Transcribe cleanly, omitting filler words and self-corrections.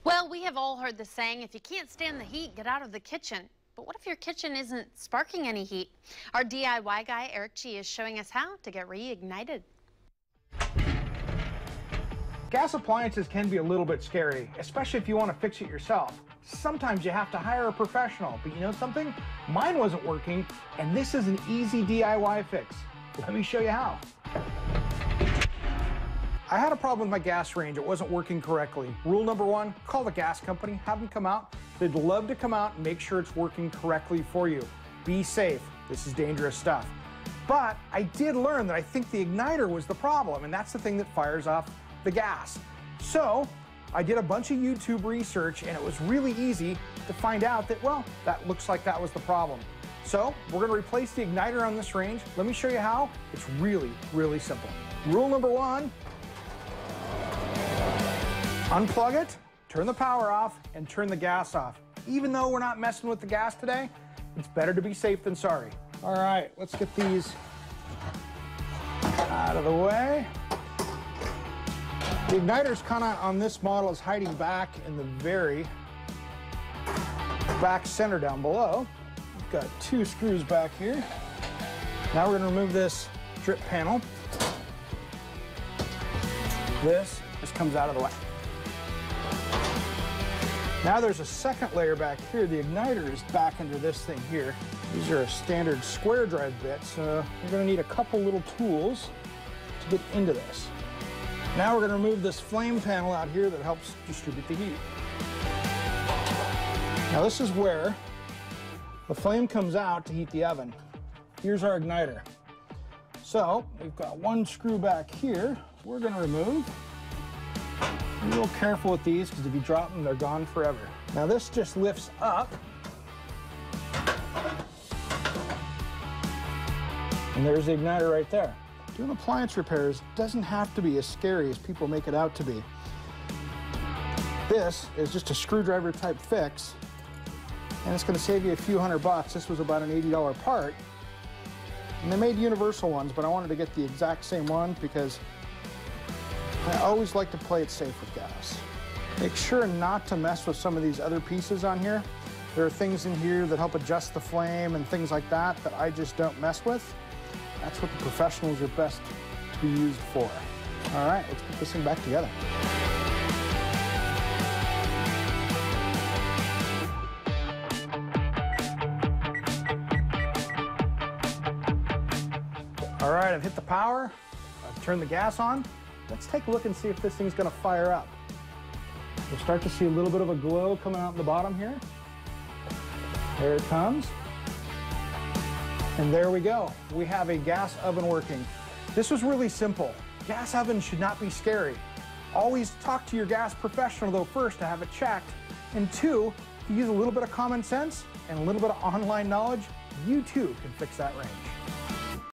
Well, we have all heard the saying, if you can't stand the heat, get out of the kitchen. But what if your kitchen isn't sparking any heat? Our DIY guy, Eric G, is showing us how to get reignited. Gas appliances can be a little bit scary, especially if you want to fix it yourself. Sometimes you have to hire a professional, but you know something? Mine wasn't working, and this is an easy DIY fix. Let me show you how. I had a problem with my gas range. It wasn't working correctly. Rule number one, call the gas company, have them come out. They'd love to come out and make sure it's working correctly for you. Be safe. This is dangerous stuff. But I did learn that I think the igniter was the problem, and that's the thing that fires off the gas. So I did a bunch of YouTube research, and it was really easy to find out that, well, that looks like that was the problem. So we're going to replace the igniter on this range. Let me show you how. It's really, really simple. Rule number one, unplug it, turn the power off, and turn the gas off. Even though we're not messing with the gas today, it's better to be safe than sorry. All right, let's get these out of the way. The igniter's kind of on this model is hiding back in the very back center down below. We've got two screws back here. Now we're going to remove this drip panel. This just comes out of the way. Now there's a second layer back here. The igniter is back under this thing here. These are a standard square drive bits, so we're going to need a couple little tools to get into this. Now we're going to remove this flame panel out here that helps distribute the heat. Now this is where the flame comes out to heat the oven. Here's our igniter. So we've got one screw back here we're going to remove. Be a little careful with these because if you drop them, they're gone forever. Now this just lifts up. And there's the igniter right there. Doing appliance repairs doesn't have to be as scary as people make it out to be. This is just a screwdriver type fix, and it's going to save you a few $100. This was about an $80 part. And they made universal ones, but I wanted to get the exact same one because I always like to play it safe with gas. Make sure not to mess with some of these other pieces on here. There are things in here that help adjust the flame and things like that that I just don't mess with. That's what the professionals are best to be used for. All right, let's put this thing back together. All right, I've hit the power. I've turned the gas on. Let's take a look and see if this thing's gonna fire up. We'll start to see a little bit of a glow coming out in the bottom here. There it comes. And there we go. We have a gas oven working. This was really simple. Gas ovens should not be scary. Always talk to your gas professional though first to have it checked. And two, if you use a little bit of common sense and a little bit of online knowledge, you too can fix that range.